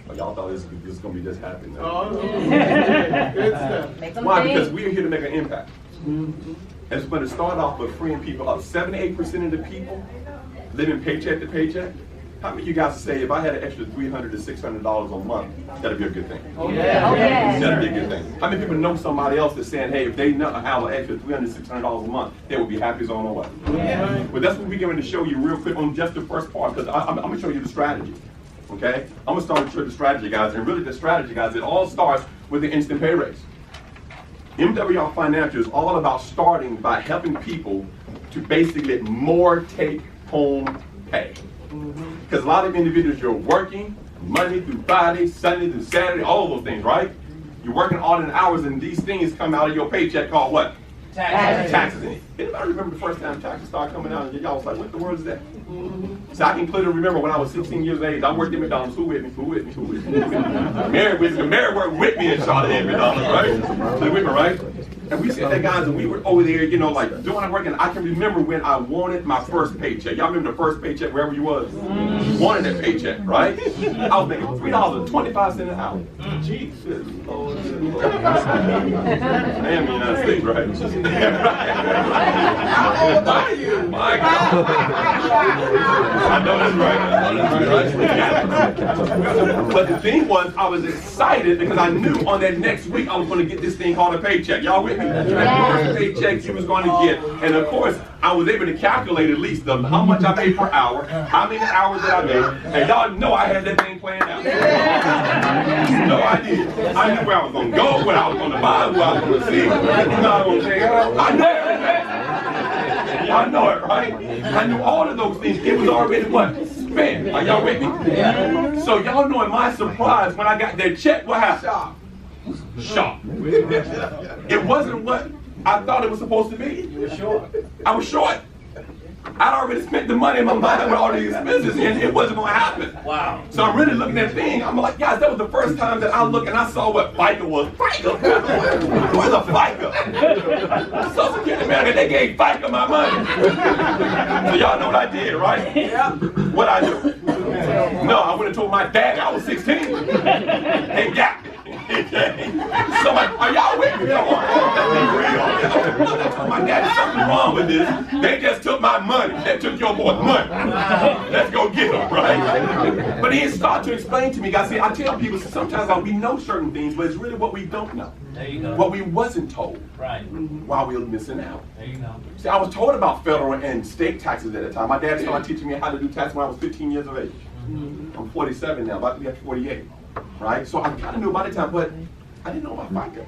Oh, y'all thought this was going to be just happy now. Oh, good stuff. Why? Because we're here to make an impact. And it's going to start off with freeing people up. 78% of the people living paycheck to paycheck. How many of you guys say if I had an extra $300 to $600 a month, that'd be a good thing? Oh, yeah. That'd be a good thing. How many people know somebody else that's saying, hey, if they have an extra $300 to $600 a month, they would be happy as on their way? Yeah. Well, that's what we're going to show you real quick on just the first part, because I'm going to show you the strategy. Okay? I'm going to start with the strategy, guys. And really, the strategy, guys, it all starts with the instant pay raise. MWR Financial is all about starting by helping people to basically get more take-home pay. Because a lot of individuals, you're working Monday through Friday, Sunday through Saturday, all of those things, right? You're working all in hours, and these things come out of your paycheck called what? Taxes. Taxes. Anybody remember the first time taxes started coming out, and y'all was like, what the world is that? So I can clearly remember when I was 16 years of age, I worked at McDonald's. Who with me? Who with me? Who with me? Mary worked with me in Charlotte at McDonald's, right? So with me, right? And we said that, guys, and we were over there, you know, like doing our work. And I can remember when I wanted my first paycheck. Y'all remember the first paycheck wherever you was? You wanted that paycheck, right? I was making $3.25 an hour. Jeez. I am in the United States, right? How old are you? My God. I know that's right. But the thing was, I was excited because I knew on that next week I was going to get this thing called a paycheck. Y'all with me? That first paycheck you was going to get. And of course, I was able to calculate at least how much I made per hour, how many hours that I made. And y'all know I had that thing planned out. No, I did. I knew where I was going to go, what I was going to buy, who I was going to see. I know everything. Y'all know it, right? I knew all of those things. It was already what? Spent. Are y'all with me? So y'all knowing my surprise when I got that check, what happened? Shock. It wasn't what I thought it was supposed to be. You were short. I was short. I'd already spent the money in my mind with all these expenses, and it wasn't going to happen. Wow. So I'm really looking at the thing. I'm like, guys, that was the first time that I looked and I saw what FICA was. FICA? Where's a FICA? Social Security, man, they gave FICA my money. So y'all know what I did, right? Yeah. What I do? No, I went and told my dad I was 16. Hey, yeah. So are y'all with me? My dad, there's something wrong with this. They just took my money. They took your boy's money. Let's go get them, right? But he started to explain to me, guys. See, I tell people sometimes we know certain things, but it's really what we don't know. There you go. What we wasn't told. Right. While we were missing out. There you go. See, I was told about federal and state taxes at the time. My dad started teaching me how to do taxes when I was 15 years of age. I'm 47 now, about to be at 48. Right? So I kind of knew about the time, but I didn't know about FICA.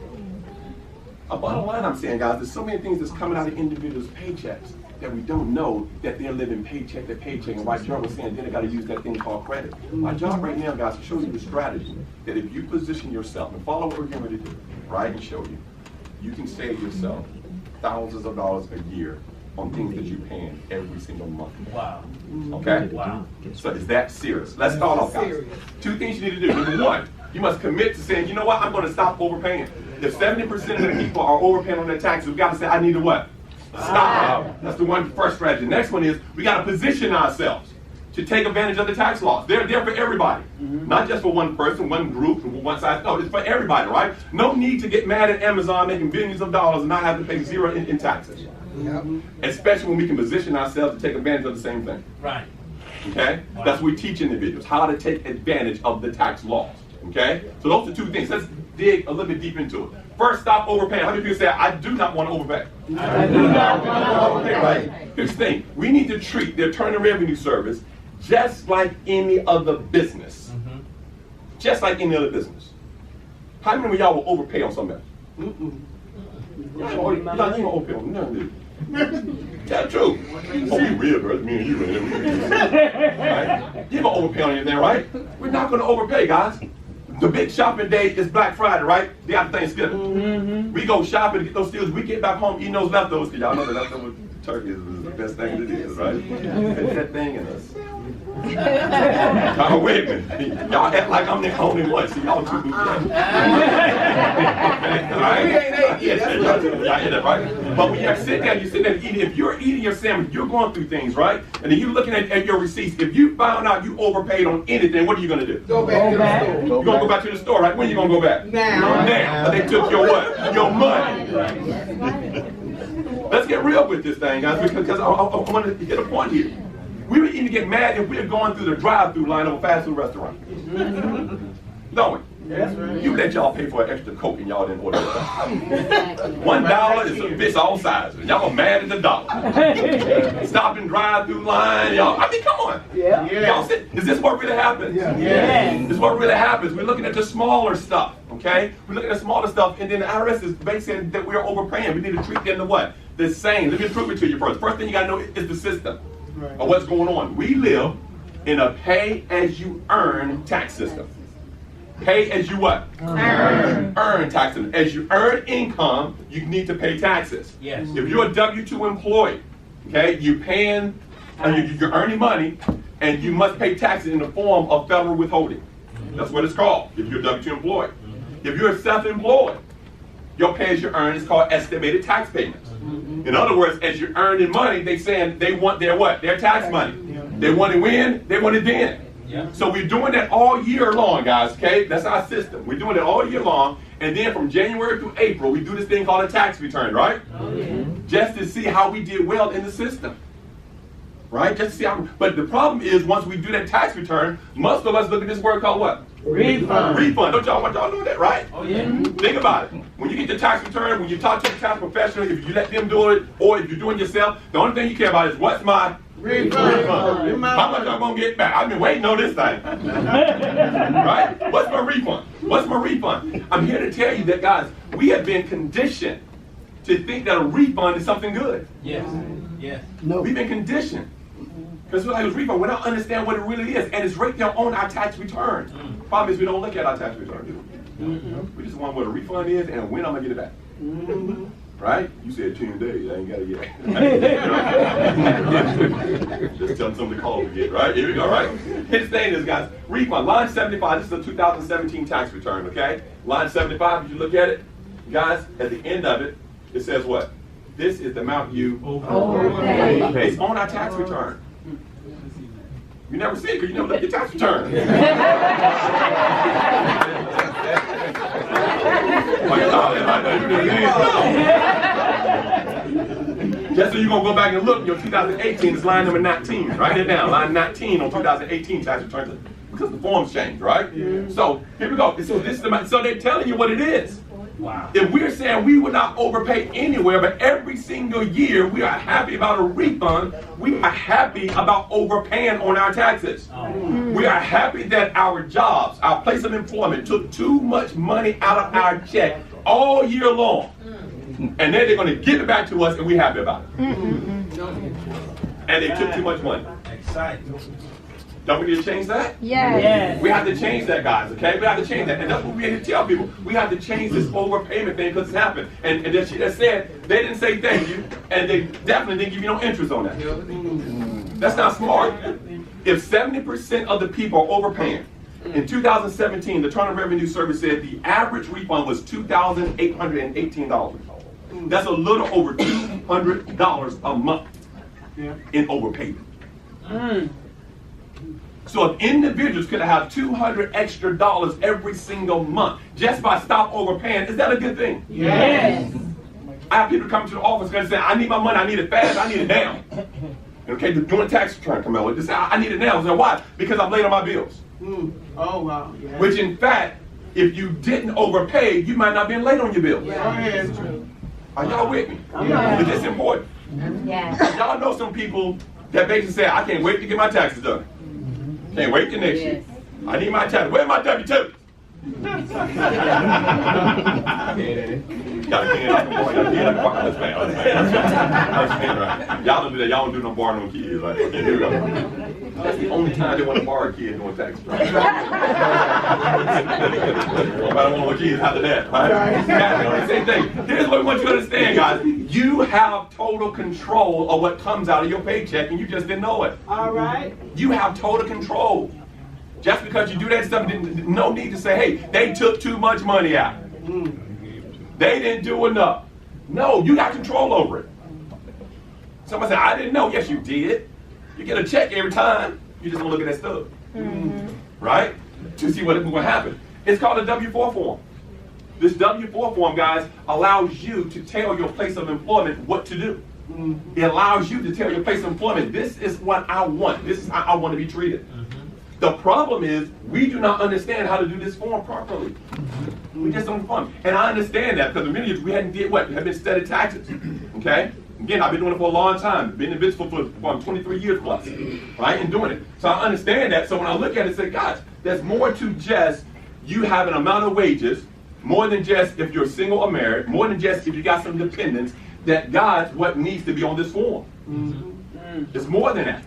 Bottom line, I'm saying, guys, there's so many things that's coming out of individuals' paychecks that we don't know that they're living paycheck to paycheck. And why John was saying, then they got to use that thing called credit. My job right now, guys, is to show you the strategy that if you position yourself and follow what we're going to do, right, and show you, you can save yourself thousands of dollars a year on things that you're paying every single month. Wow. Okay? Wow. So is that serious? Let's start off, guys. Two things you need to do. Number one, you must commit to saying, you know what, I'm going to stop overpaying. If 70% of the people are overpaying on their taxes, we've got to say, I need to what? Stop. That's the first strategy. The next one is, we got to position ourselves to take advantage of the tax laws. They're there for everybody. Not just for one person, one group, one size. No, it's for everybody, right? No need to get mad at Amazon making billions of dollars and not have to pay zero in taxes. Yep. Especially when we can position ourselves to take advantage of the same thing. Right. Okay? Wow. That's what we teach individuals, how to take advantage of the tax laws. Okay? So those are two things. Let's dig a little bit deep into it. First, stop overpaying. How many people say, I do not want to overpay? I do not want to overpay, right? Here's the thing. We need to treat the Internal Revenue Service just like any other business. Just like any other business. How many of y'all will overpay on something else? Y'all ain't gonna overpay on nothing. Tell the truth. Oh, we real, bro. Me and you, right? You gonna overpay on anything, right? We're not gonna overpay, guys. The big shopping day is Black Friday, right? Day after Thanksgiving. We go shopping to get those steals. We get back home eating those leftovers, because y'all know the leftover turkey is the best thing it is, right? Put that thing in us. Y'all with me? Y'all act like I'm the only one. See, y'all too bougie. Right? Y'all hear that, right? But when you sit down, you sit there and eat. If you're eating your sandwich, you're going through things, right? And then you're looking at your receipts. If you found out you overpaid on anything, what are you going to do? Go back to the store. You're going to go back to the store, right? When are you going to go back? Now. They took your what? Your money. Let's get real with this thing, guys, because I want to hit a point here. We would even get mad if we were going through the drive-through line of a fast food restaurant. Don't we? That's right. You let y'all pay for an extra Coke and y'all didn't order it. $1 is a fish all sizes. Y'all mad at the dollar. Stopping drive-through line, y'all. I mean, come on. Yeah. Y'all sit. Is this what really happens? Yeah. This is what really happens. We're looking at the smaller stuff, okay? We're looking at smaller stuff, and then the IRS is basically that we're overpaying. We need to treat them the what? The same. Let me prove it to you first. First thing you got to know is the system of what's going on. We live in a pay-as-you-earn tax system. Pay as you what? Earn taxes. As you earn income, you need to pay taxes. Yes. If you're a W-2 employee, okay, you're paying, you're earning money, and you must pay taxes in the form of federal withholding. That's what it's called, if you're a W-2 employee. If you're self-employed, your pay as you earn is called estimated tax payments. In other words, as you're earning money, they saying they want their what? Their tax money. They want it when? They want it then. Yeah. So we're doing that all year long, guys, okay? That's our system. We're doing it all year long, and then from January through April, we do this thing called a tax return, right? Oh, yeah. Just to see how we did well in the system. Right? Just to see how, but the problem is once we do that tax return, most of us look at this word called what? Refund. Refund. Don't y'all want y'all know that, right? Oh, yeah. Think about it. When you get the tax return, when you talk to the tax professional, if you let them do it, or if you're doing it yourself, the only thing you care about is what's my refund. How much I'm gonna get back? I've been waiting on this thing. Right? What's my refund? What's my refund? I'm here to tell you that, guys, we have been conditioned to think that a refund is something good. Yes. Yes. We've been conditioned. Because we're like, it's refund, we don't understand what it really is. And it's right there on our tax return. Problem is we don't look at our tax return, do we? We just want what a refund is and when I'm gonna get it back. Right? You said 10 days, I ain't got it yet. Just tell them something to call to get, right? Here we go, right? His thing is, guys, refund, line 75, this is a 2017 tax return, okay? Line 75, did you look at it? Guys, at the end of it, it says what? This is the amount you overpaid. It's on our tax return. You never see it because you never look at your tax return. Just so you're going to go back and look, your 2018 is line number 19. Write it down, line 19 on 2018 tax return. Because the forms changed, right? So here we go. So this is so they're telling you what it is. Wow. If we're saying we would not overpay anywhere, but every single year we are happy about a refund, we are happy about overpaying on our taxes. We are happy that our jobs, our place of employment, took too much money out of our check all year long. And then they're going to give it back to us and we're happy about it. And they took too much money. Exciting. Don't we need to change that? Yes. We have to change that, guys, okay? We have to change that. And that's what we have to tell people. We have to change this overpayment thing because it's happened. And that she just said, they didn't say thank you, and they definitely didn't give you no interest on that. That's not smart. If 70% of the people are overpaying, in 2017, the Internal Revenue Service said the average refund was $2,818. That's a little over $200 a month in overpayment. So if individuals could have $200 extra every single month just by stop overpaying, is that a good thing? Yes. I have people come to the office and say, I need my money, I need it fast, I need it now. Okay, doing tax return come out. They say, I need it now. I say, why? Because I'm late on my bills. Oh, wow. Yeah. Which in fact, if you didn't overpay, you might not be late on your bills. Yeah. Are y'all with me? Yeah. Is this important? Yeah. Y'all know some people that basically say, I can't wait to get my taxes done. Can't wait till next year. I need my taxes. Where's my W-2? Y'all don't do that. Y'all don't do no borrowing on kids. Right? Okay, here we go. That's the only time they want to borrow a kid doing tax returns. Nobody want no kids after that. Right? Same thing. Here's what we want you to understand, guys. You have total control of what comes out of your paycheck, and you just didn't know it. All right. You have total control. Just because you do that stuff, no need to say, hey, they took too much money out. They didn't do enough. No, you got control over it. Somebody said, I didn't know. Yes, you did. You get a check every time. You just don't look at that stuff. Right? To see what happened. It's called a W-4 form. This W-4 form, guys, allows you to tell your place of employment what to do. It allows you to tell your place of employment, this is what I want. This is how I want to be treated. The problem is, we do not understand how to do this form properly. We just don't fund. And I understand that because many of us, we hadn't did what? We had been studying taxes. Okay? Again, I've been doing it for a long time. Been in business for 23 years plus. Right? And doing it. So I understand that. So when I look at it, I say, gosh, there's more to just you have an amount of wages, more than just if you're single or married, more than just if you got some dependents, that God's what needs to be on this form. It's more than that.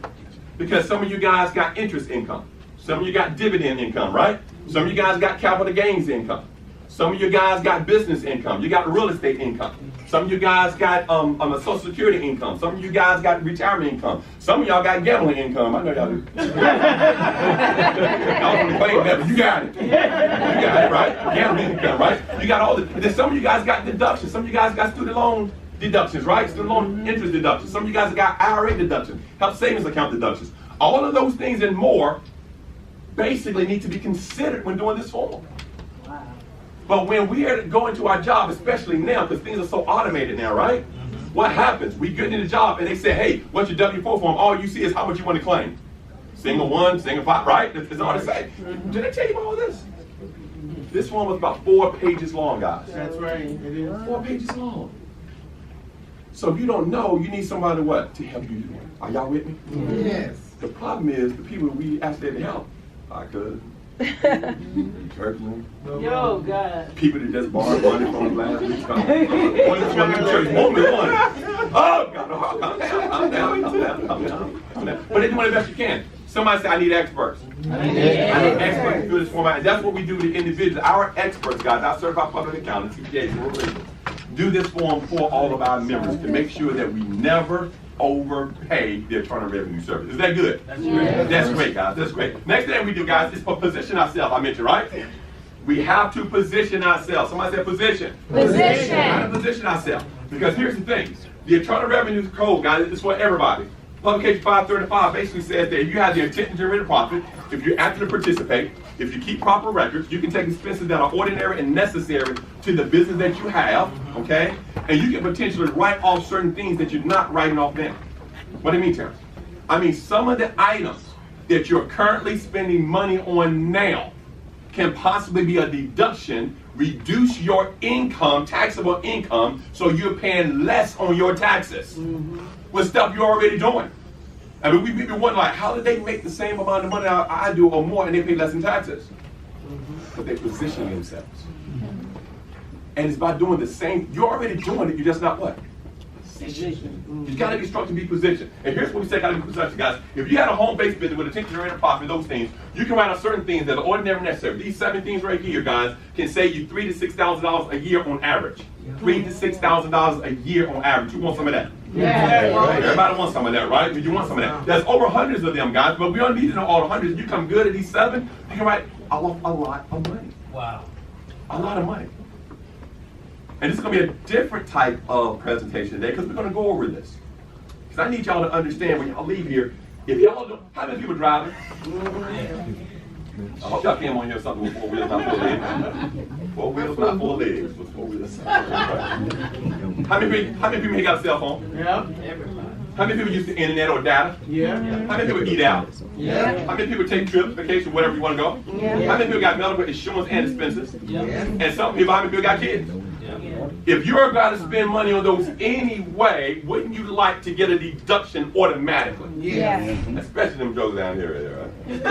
Because some of you guys got interest income. Some of you got dividend income, right? Some of you guys got capital gains income. Some of you guys got business income. You got real estate income. Some of you guys got a Social Security income. Some of you guys got retirement income. Some of y'all got gambling income. I know y'all do. Y'all don't claim that, but you got it. You got it, right? Gambling income, right? You got all the. And then some of you guys got deductions. Some of you guys got student loan deductions, right? Student loan interest deductions. Some of you guys got IRA deductions, health savings account deductions. All of those things and more basically need to be considered when doing this form. Wow. But when we are going to our job, especially now, because things are so automated now, right? What happens? We get in the job and they say, hey, what's your W-4 form? All you see is how much you want to claim. Single one, single five, right? That's all they say. Did I tell you about all this? This one was about 4 pages long, guys. That's right. It is. 4 pages long. So if you don't know, you need somebody to what? To help you do it. Are y'all with me? Yes. The problem is the people we ask them to help. I could. Churchmen. Yo, God. People that just borrowed money from last week. One church moment one. Oh, God, calm down. But they do the best you can. Somebody say, I need experts. I need experts to do this format. And that's what we do with the individuals. Our experts, guys, our certified public accountants, CPAs, do this form for all of our members to make sure that we never overpay the Internal Revenue Service. Is that good? That's great. That's great, guys. That's great. Next thing we do, guys, is position ourselves. I mentioned, right? We have to position ourselves. Somebody said position. Position. We have to position ourselves. Because here's the thing. The Internal Revenue Code, guys, is for everybody. Publication 535 basically says that if you have the intent to generate a profit, if you're active to participate, if you keep proper records, you can take expenses that are ordinary and necessary to the business that you have, okay? And you can potentially write off certain things that you're not writing off now. What do you mean, Terrence? I mean, some of the items that you're currently spending money on now can possibly be a deduction, reduce your income, taxable income, so you're paying less on your taxes with stuff you're already doing. I mean, we be wondering, like, how did they make the same amount of money I do or more and they pay less in taxes? But they position themselves. And it's by doing the same, you're already doing it, you're just not what? Positioned. You gotta be strong to be positioned. And here's what we say, gotta be positioned, guys. If you had a home-based business with a attention to rate of profit, those things, you can write on certain things that are ordinary and necessary. These 7 things right here, guys, can save you $3,000 to $6,000 a year on average. $3,000 to $6,000 a year on average. You want some of that? Yeah. Right? Everybody wants some of that, right? You want some of that. There's over hundreds of them, guys, but we don't need to know all the hundreds. You come good at these 7, you can write a lot of money. Wow. A lot of money. And this is going to be a different type of presentation today because we're going to go over this. Because I need y'all to understand when y'all leave here, if y'all don't, how many people driving? I hope y'all came on here something with 4 wheels, not 4 legs. 4 wheels, not 4 legs. With 4 wheels. How many people here got a cell phone? Yeah. How many people use the internet or data? Yeah. How many people eat out? Yeah. How many people take trips, vacation, whatever you want to go? Yeah. How many people got medical insurance and expenses? Yeah. And some people, how many people got kids? If you're going to spend money on those anyway, wouldn't you like to get a deduction automatically? Yes. Especially them jokes down here, right?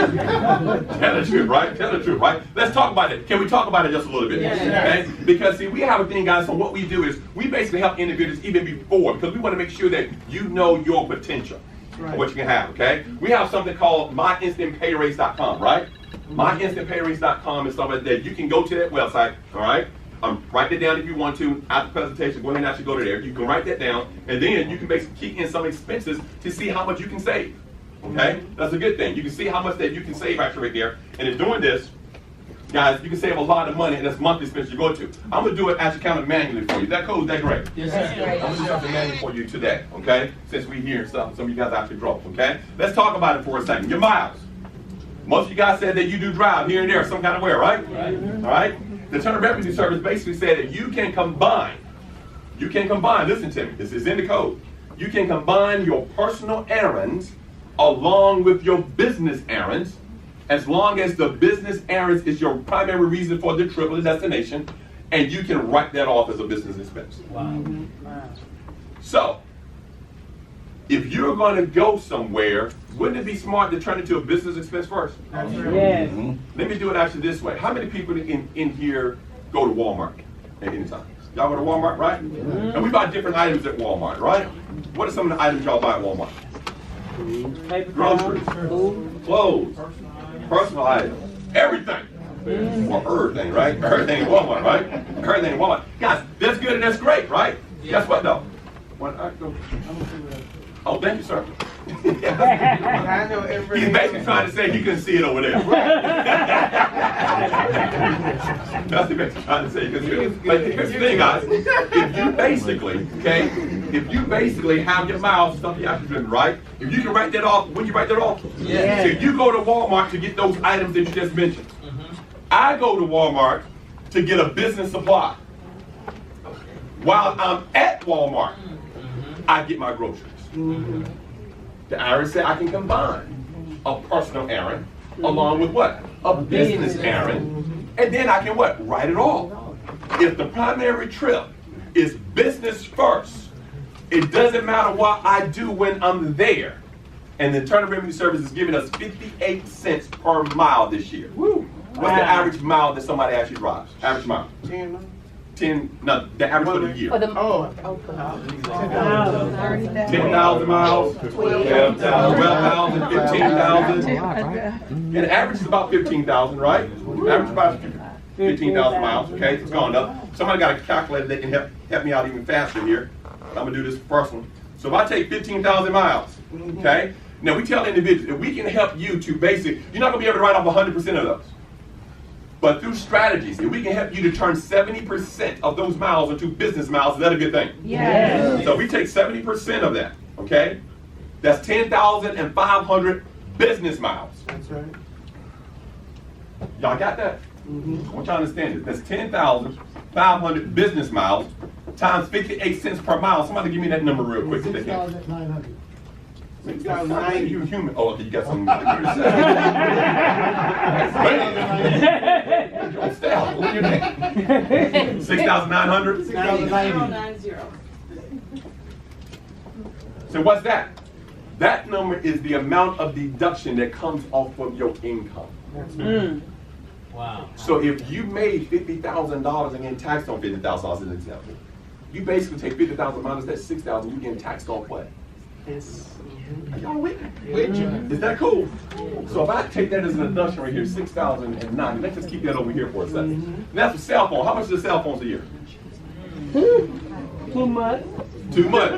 Tell the truth, right? Tell the truth, right? Let's talk about it. Can we talk about it just a little bit? Yes. Okay? Because see, we have a thing, guys, so what we do is we basically help individuals even before, because we want to make sure that you know your potential, Right. what you can have, okay? We have something called myinstantpayraise.com, right? Myinstantpayraise.com is something that you can go to that website, all right? Write that down if you want to. After the presentation, go ahead and actually go to there. You can write that down, and then you can basically key in some expenses to see how much you can save. Okay? That's a good thing. You can see how much that you can save actually right there. And in doing this, guys, you can save a lot of money, and that's monthly expenses you go to. I'm going to do it actually kind of manually for you. Is that cool? Is that great? Yes, sir. I'm going to do something manually for you today, okay? Since we hear stuff, some of you guys actually drove, okay? Let's talk about it for a second. Your miles. Most of you guys said that you do drive here and there some kind of way, right? All right? The Internal Revenue Service basically said that you can combine, listen to me, this is in the code. You can combine your personal errands along with your business errands, as long as the business errands is your primary reason for the trip or the destination, and you can write that off as a business expense. Wow. So, if you're going to go somewhere, wouldn't it be smart to turn it to a business expense first? Yes. Let me do it actually this way. How many people in here go to Walmart at any time? Y'all go to Walmart, right? And we buy different items at Walmart, right? What are some of the items y'all buy at Walmart? Paper Groceries, food. clothes, personal items, everything. Or everything, right? Everything in Walmart, right? Everything in Walmart. Guys, that's good and that's great, right? Guess what though? When I go, oh, thank you, sir. I know everybody. He's basically trying to say he couldn't see it over there. That's what he's basically trying to say he couldn't see it. But here's the thing, guys. If you basically have your miles, stuff you have to do, right? If you can write that off, when you write that off? Yeah. So you go to Walmart to get those items that you just mentioned. I go to Walmart to get a business supply. While I'm at Walmart, I get my groceries. The IRS said I can combine a personal errand along with what? A business errand. And then I can what? Write it off. If the primary trip is business first, it doesn't matter what I do when I'm there. And the Internal Revenue Service is giving us 58 cents per mile this year. Woo! What's the average mile that somebody actually drives? Average mile? 10, no, the average for the year. 10,000. 10,000 miles, 12,000, 12,000, 15,000. And the average is about 15,000, right? Average about 15,000 miles, okay? It's gone up. Somebody got a calculator that can help me out even faster here. I'm gonna do this first one. So if I take 15,000 miles, okay? Now we tell individuals that we can help you to basically, you're not gonna be able to write off 100% of those. But through strategies, if we can help you to turn 70% of those miles into business miles, is that a good thing? Yes. So we take 70% of that, okay? That's 10,500 business miles. That's right. Y'all got that? I want you to understand it. That's 10,500 business miles times 58 cents per mile. Somebody give me that number real quick. 6,900. 6,900. You human. Oh, okay, you got something to say. What's your name? 6,900? 6,090. So what's that? That number is the amount of deduction that comes off of your income. Wow. So if you made $50,000 and getting taxed on $50,000 as an example, you basically take 50,000 minus that 6,000, you're getting taxed on what? Are y'all with me? Is that cool? So if I take that as an deduction right here, 6,009, let's just keep that over here for a second. And that's a cell phone. How much is cell phones a year? Too much. Too much.